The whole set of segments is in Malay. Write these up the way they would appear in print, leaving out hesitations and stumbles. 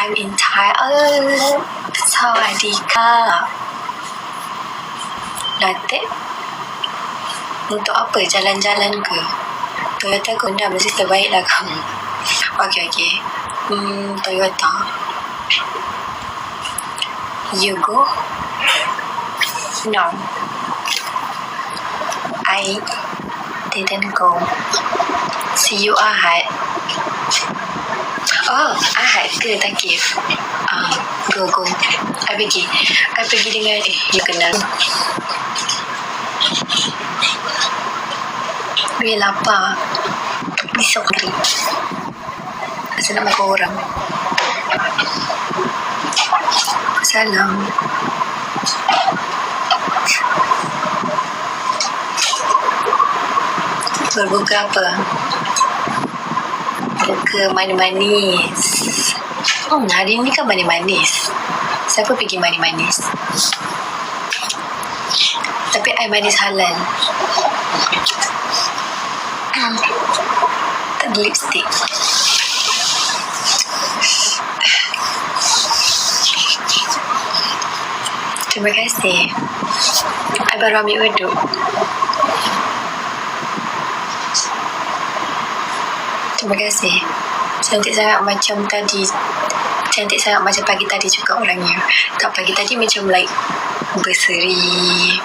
I'm in Thailand. Sawadika. Datuk, untuk apa jalan-jalan ke? Toyota Gondam mesti terbaik lah kamu. Okay. Toyota. You go? No. I didn't go. See you Ahad. Oh, Ahad ke Takif? Go. I pergi dengan you kenal. Gue lapar. Besok hari. Masa nak makan orang. Salam. Berbuka apa? Buka manis-manis. Hari ni kan manis-manis. Siapa pergi manis-manis? Tapi I manis halal. Tak ada lipstick. Terima kasih. I baru ambil wuduk. Terima kasih. Cantik sangat macam tadi. Cantik sangat macam pagi tadi juga orangnya. Tak, pagi tadi macam like berseri,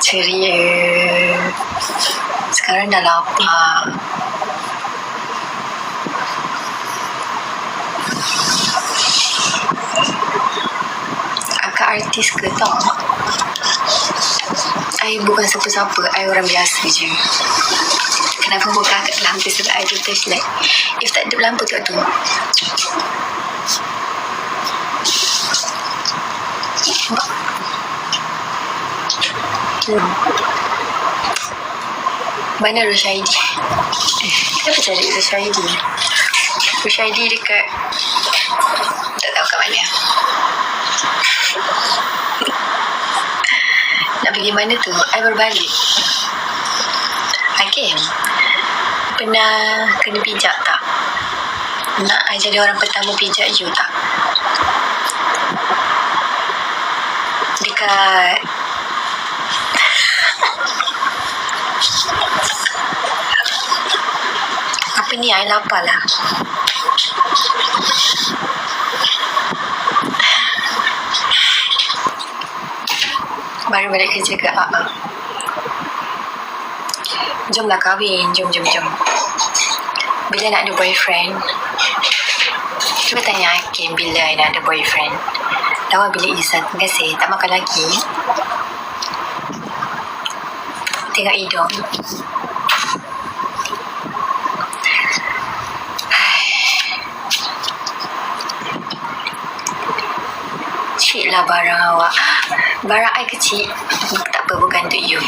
ceria. Sekarang dah lapar. Akak artis ke tak? I bukan siapa-siapa. I orang biasa je. Kenapa muka akak lampu sebab I ada flashlight. If tak ada lampu kat tu. Mana Rushaidi? Kenapa cari Rushaidi? Rushaidi dekat, tak tahu kat mana. Nak pergi mana tu? I baru balik. Hakim, pernah kena pijak tak? Nak I jadi orang pertama pijak you tak? Dekat apa ni? I lapar lah. Baru balik kerja ke? Jomlah kahwin. Jom. Bila nak ada boyfriend? Cuba tanya Hakim bila I nak ada boyfriend. Lawa bilik Izan. Terima kasih. Tak makan lagi. Tengok hidung. Cik lah barang awak. Barang I kecil. Tak apa, bukan untuk you.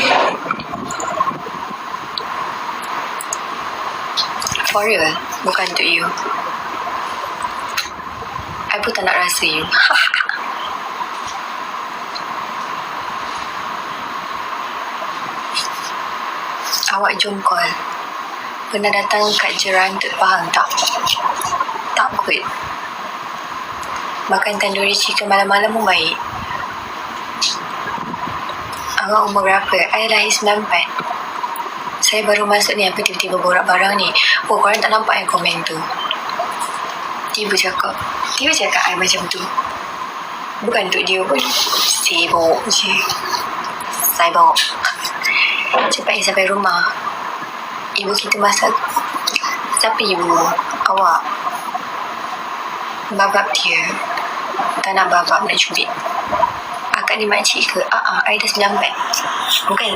For real, bukan untuk you. I pun tak nak rasa you. Awak jongkol. Pernah datang kat Jeran tu, faham tak? Takut. Makan tandoori chicken malam-malam pun baik. Awak umur berapa? I lahir 94. Saya baru masuk ni, apa tiba-tiba borak barang ni? Oh, korang tak nampak yang komen tu? Tiba cakap I macam tu. Bukan untuk dia pun. Sibuk je. Sibuk. Cepat sampai rumah. Ibu kita masak. Siapa ibu? Awak. Babak dia. Tak nak babak, nak cubit. Akak ni makcik ke? I dah 94.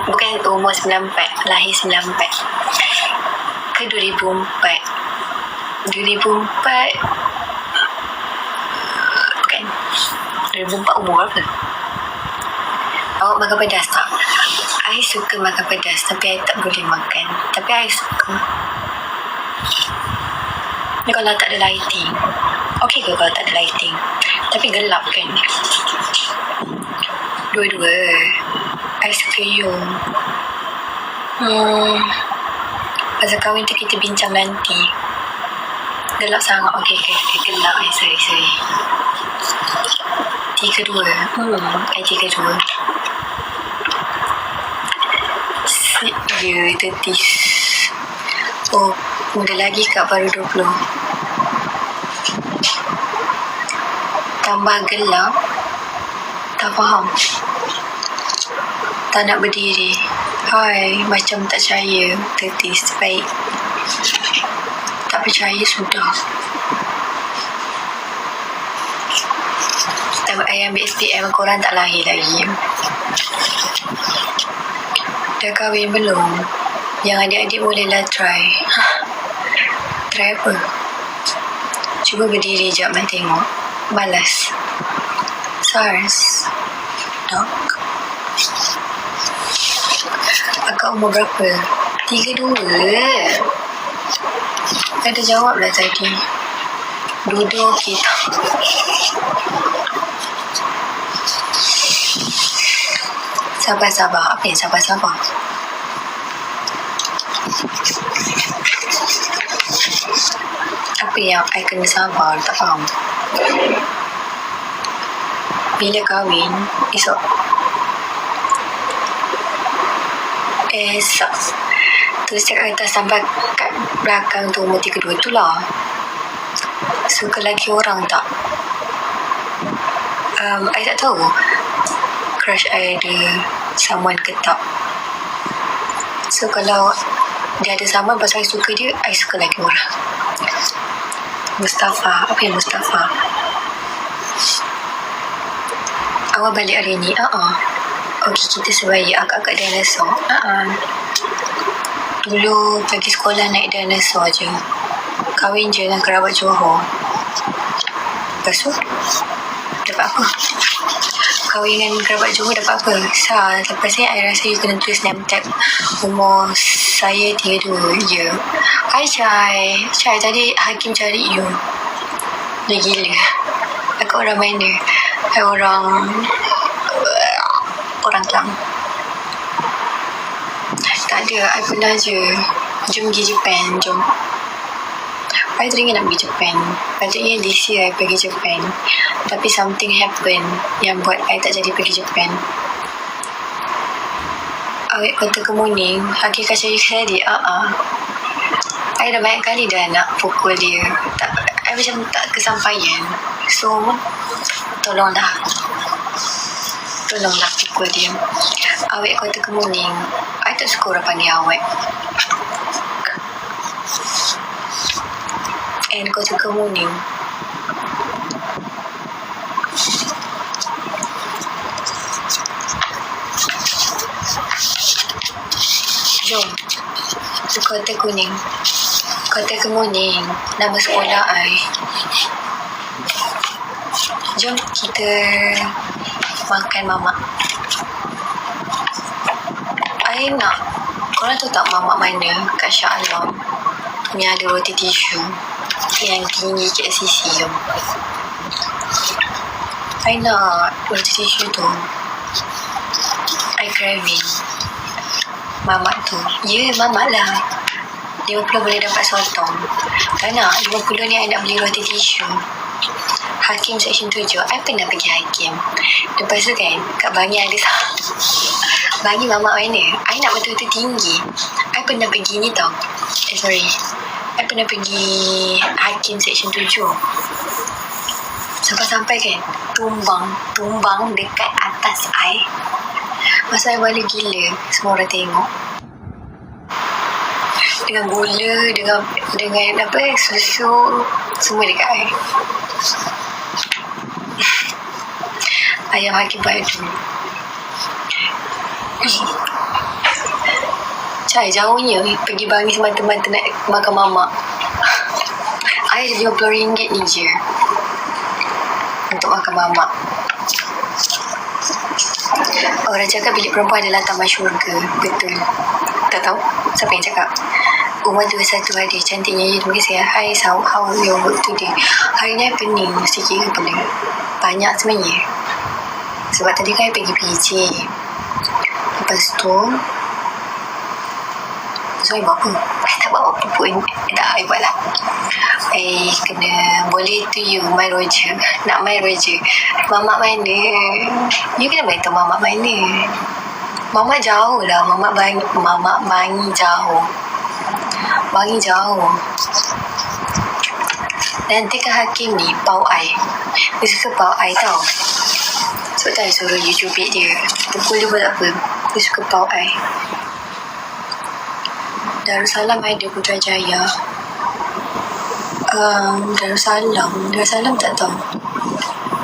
Bukan umur 94. Lahir 94. Ke 2004. 2004. Bukan. 2004 umur berapa? Awak makan pedas tak? I suka makan pedas, tapi I tak boleh makan. Tapi I suka. Ni kalau tak ada lighting. Okey ke kalau tak ada lighting? Tapi gelap kan? Dua-dua. I suka you. Pasal kahwin tu kita bincang nanti. Gelap sangat. Okay. Gelap. Sorry. 3-2. I 3-2. Ya, tetis. Oh, muda lagi Kak, baru 20. Tambah gelap. Tak faham. Tak nak berdiri. Hai, macam tak percaya. Tetis, baik. Tak percaya sudah. I ambil SPM, korang tak lahir lagi. Dah kahwin belum? Yang adik-adik bolehlah try. Try apa? Cuba berdiri jap, nak tengok. Malas. SARS. Dok. Akak umur berapa? 32. Ada jawab lah tadi. Duduk kita. Sabar. Apa yang sabar? Apa yang I kena sabar? Tak faham. Bila kahwin? Esok. Terus cakap atas sampai kat belakang tu umur 32 tu lah. Suka lelaki orang tak? I tak tahu crush I ada someone ke tak. So kalau dia ada someone pasal I suka dia, I suka lelaki orang. Mustafa. Apa yang Mustafa? Awak balik hari ni? Okey, kita sebaya akak-akak dinosaur. Dulu pergi sekolah naik dinosaur je. Kahwin je dengan kerabat Johor. Lepas tu dapat apa? Kahwin dengan kerabat Johor dapat apa? Lepas ni I rasa you kena tulis name tag. Umur saya 32 je. Hai Chai, tadi Hakim cari you. Dia gila. Aku orang mana? I orang Kelang. Tak ada, I pernah je. Jom pergi Japan, jom. I teringin nak pergi Japan. Patutnya this year I pergi Japan. Tapi something happen yang buat I tak jadi pergi Japan. Awet Kota Kemuning, Hakikat Syarif Sadi. I dah banyak kali dah nak pukul dia. I macam tak kesampaian. So, tolonglah pukul dia. Awet Kota Kemuning. I tak suka orang panggil awet. And Kota Kemuning. Jom. Kota Kuning. Kota Kemuning. Nama sekolah I. Jom kita makan mamak. I nak. Korang tahu tak mamak mana? Kat Shah Alam. Yang ada roti tisu. Yang tinggi KCC tu. I nak roti tisu tu. I craving. Mamak tu. Ya, mamak lah. 50 boleh dapat sotong. Tak nak. 50 ni I nak beli roti tisu. Hakim Seksyen 7. I pernah pergi Hakim. Lepas tu kan, kat Bangi ada Bangi mamak mana? I nak betul-betul tinggi. I pernah pergi ni tau. I pernah pergi Hakim Seksyen 7. Sampai-sampai kan, tumbang dekat atas I. Masa I balik gila, semua orang tengok. Dengan gula, dengan apa, susu, semua dekat I. Ayam Hakim Badu. Cai jauhnya pergi Bangi semata-mata nak makan mamak. I ada RM50 ni je untuk makan mamak. Orang cakap bilik perempuan adalah taman syurga. Betul. Tak tahu siapa yang cakap. Umar 21 hari. Cantiknya ya. Terima kasih. Hi, how your work today? Hari ni pening sikit kepala. Banyak sebenarnya. Sebab tadi kan I pergi PJ. Lepas tu so I buat apa? I tak buat apa pun. Tak, I buat lah. I I kena boleh tu you main Roger. Nak main Roger. Mamak mana? You kena beritahu mamak mana. Mamak jauh lah. Mamak Bangi jauh. Bangi jauh. Nanti ke Hakim ni pau I. Dia suka pau I tau. So tak suruh you cubit dia. Pukul dia pun tak apa. Dia suka pau I. Darussalam ada Putrajaya. Darussalam tak tahu.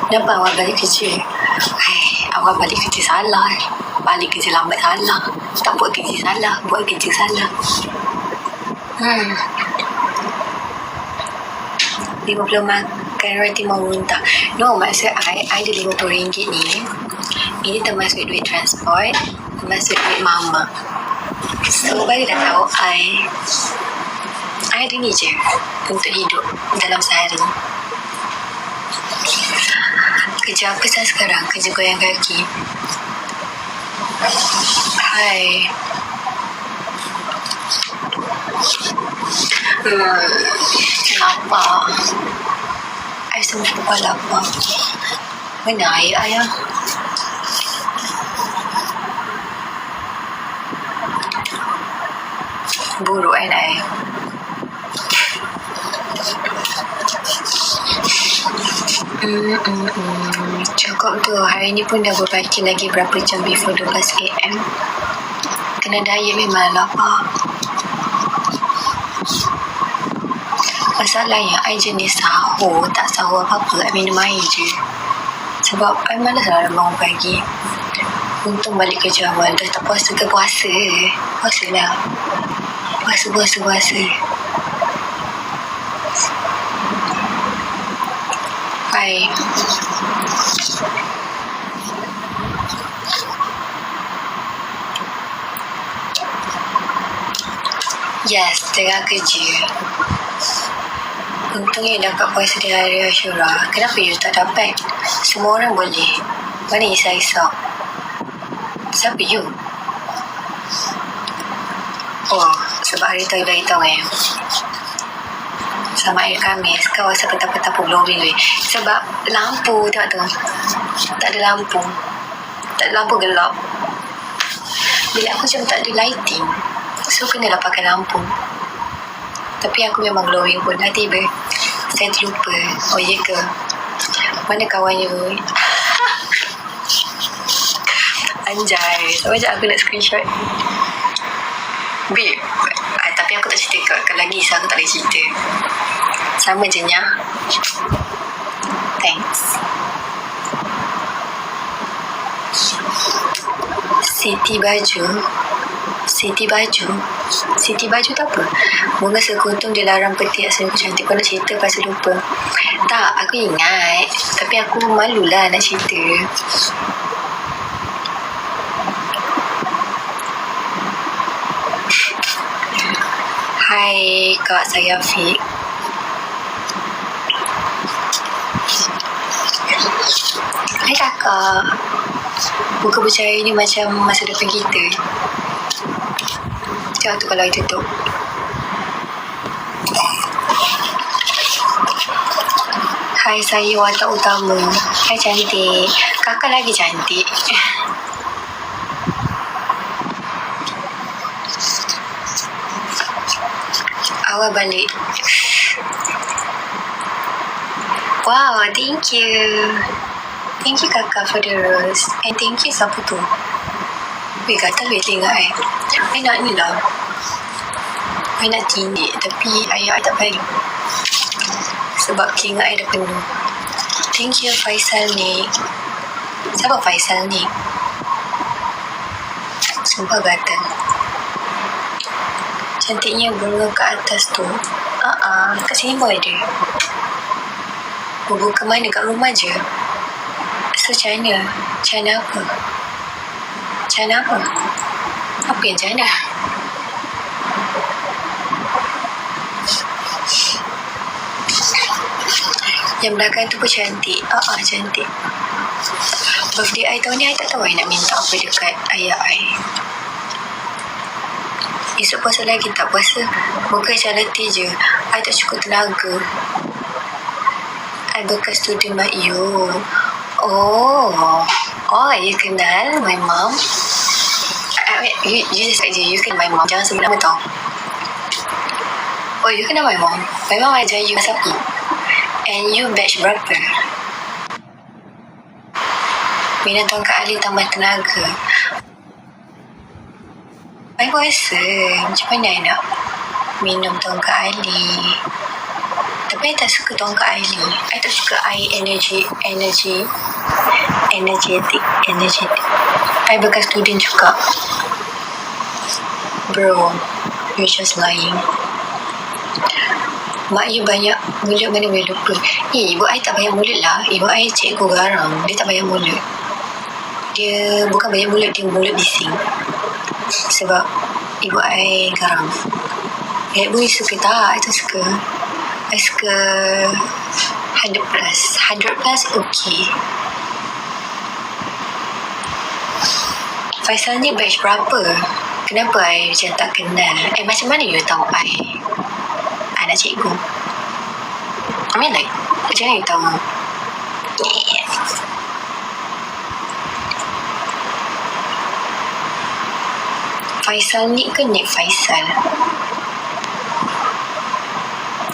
Kenapa awak balik kerja? Awak balik kerja salah. Balik kerja lambat salah. Tak buat kerja salah. Buat kerja salah. 50 makan roti mau muntah. No, maksud I ada RM50 ni. Ini termasuk duit transport, termasuk duit mama. So, bagi dah tahu I ada ni je untuk hidup dalam sehari. Kerja apa saya sekarang? Kerja goyang kaki. Lapar. I sumpah lapar. Mana air ayah? Buruk kan I? Cukup tu. Hari ni pun dah berbaking lagi berapa jam before 12 AM. Kena diet memang lapar. Masalahnya I jenis sahur. Tak sahur apa-apa. I minum air je. Sebab I malas lah bangun pagi. Untung balik kerja awal. Dah tak puasa ke puasa? Puasa lah. Puasa. Bye. Yes, tengah kerja. Untungnya dapat puasa di hari Ashura. Kenapa you tak dapat? Semua orang boleh. Mana Isa? Siapa you? Oh, sebab hari tu dah tahu sama hari Khamis kawasan petang-petang pun glowing sebab lampu tak tu. Tak ada lampu. Tak ada lampu, gelap. Bila aku macam tak ada lighting, so kenalah pakai lampu. Tapi aku memang glowing pun. Dah tiba saya terlupa. Oh ya ke? Mana kawan you? Anjay. Sama je aku nak screenshot. Babe, tapi aku tak cerita kat lagi. So aku tak boleh cerita. Sama je nya. Thanks. Siti baju tak apa. Bunga sekutung dilarang petik asal cantik. Kau nak cerita pasal lupa? Tak, aku ingat. Tapi aku malulah nak cerita. Hai Kak, saya Afiq. Hai kakak. Buka bercahaya ni macam masa depan kita. Tengok tu kalau tutup. Hai, saya watak utama. Hai cantik. Kakak lagi cantik. Awal balik. Wow, thank you. Thank you kakak for the rose. And thank you siapa tu? Weh, gatal weh telinga I. I nak ni lah. I nak tindik. Tapi ayah I tak bagi. Sebab telinga I dah penuh. Thank you Faisal ni. Siapa Faisal ni? Sumpah gatal. Cantiknya bunga kat atas tu. Kat sini pun ada. Bunga ke mana? Kat rumah je. So China apa? Apa yang China? Yang belakang tu pun cantik. Cantik. Birthday I tahun ni I tak tahu I nak minta apa dekat ayah I. Esok puasa lagi tak puasa. Bukan macam letih je. I tak cukup tenaga. I bekas student mak you. Oh, you kenal my mom? You just saja you kenal my mom. Jangan sebut nama tau. Oh, you kenal my mom? My mom ajar you sapi. And you batch berapa? Minum tongkat Ali tambah tenaga. I rasa macam mana I nak minum tongkat Ali. Tapi I tak suka tongkat Ali. I tak suka air energetic. I bekas student juga. Bro, you just lying. Mak you banyak mulut mana boleh lupa. Ibu I tak banyak mulut lah. Ibu I cikgu garang. Dia tak banyak mulut. Dia bukan banyak mulut, dia mulut bising. Sebab ibu I garang. Ibu I suka tak? I tak suka. I suka 100+. 100+ okay. Faisal ni batch berapa? Kenapa I macam tak kenal? Macam mana you tahu I anak cikgu? I mean like, macam mana you tahu? Faisal ni ke Nick Faisal?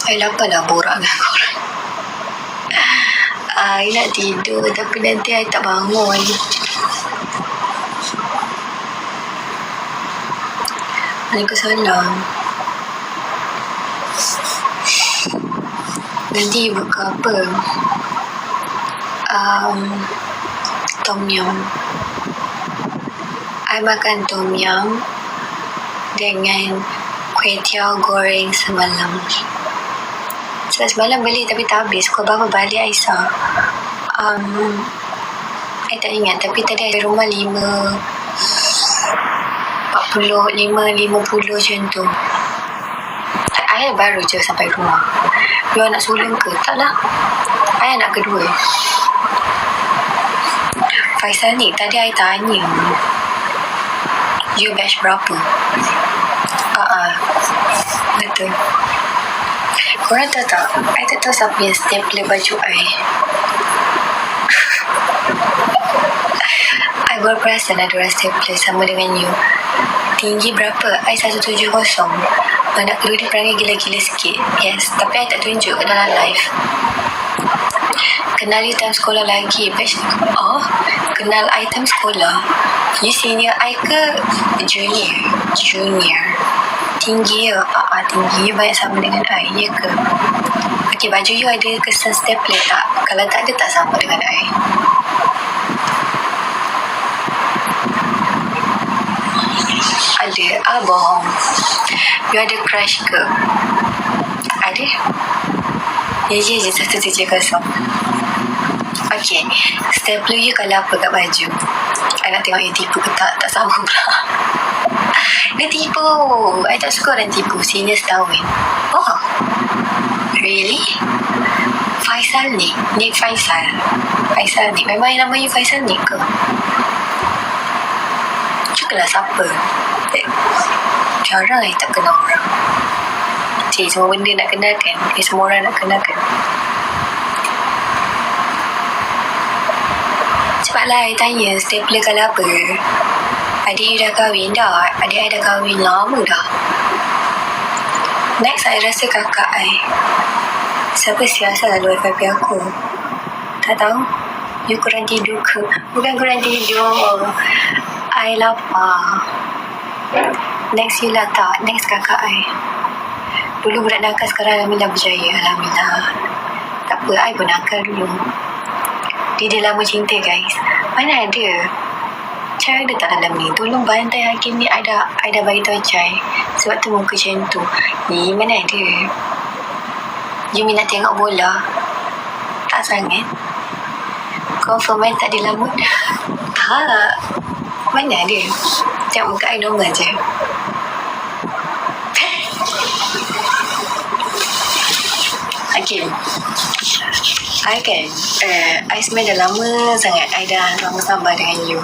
I lapar dah borak dengan korang. I nak tidur tapi nanti I tak bangun. Waalaikumsalam. Nanti buka apa? Tom yum. I makan tom yum dengan kuih tiaw goreng semalam. Sebab semalam beli tapi tak habis. Kau berapa balik Aisyah? I tak ingat. Tapi tadi ada rumah 50 macam tu. I baru je sampai rumah. You anak sulung ke? Tak lah. I anak kedua. Faisal ni tadi I tanya, you batch berapa? Betul. Korang tahu tak? I tak tahu siapa yang stapler baju I. I baru perasan ada orang stapler sama dengan you. Tinggi berapa? I 170. Anak kedua dia perangai gila-gila sikit. Yes, tapi I tak tunjuk dalam live. Kenal you time sekolah lagi. Kenal I time sekolah. You senior I ke junior? Tinggi ya? Tinggi you banyak sama dengan I, ya ke? Okay, baju you ada kesan stapler tak? Kalau tak ada, tak sama dengan I. Ada. Bohong. You ada crush ke? Ada? Ya, 170. Okay, stapler you kalau apa kat baju? I nak tengok you tipu ke tak? Tak sama pula. Dia tipu. I tak suka orang tipu. Senior setahun. Really? Faisal ni? Nick Faisal ni. Memang nama you Faisal ni ke? Cukuplah siapa? Jarang I tak kenal orang. Semua benda nak kenalkan. Semua orang nak kenalkan. Cepatlah I tanya stapler kalau apa? Adik you dah kahwin dah? Adik I dah kahwin lama dah. Next I rasa kakak I. Siapa siasat lalu FYP aku? Tak tahu. You kurang tidur ke? Bukan kurang tidur. I lapar. Next you lah tak? Next kakak I. Dulu budak nakal, sekarang Alhamdulillah berjaya. Alhamdulillah. Tak apa, I pun nakal dulu. Dia lama cinta guys. Mana ada? Cara ada tak dalam ni? Tolong bantai hakim ni. I dah bagi tahu Cai. Sebab tu muka macam tu. Mana ada? You minat tengok bola? Tak sangat. Confirm I tak ada lamun? Tak. Mana ada? Tengok muka I normal je. Okay. I sebenarnya dah lama sangat I dah lama sabar dengan you.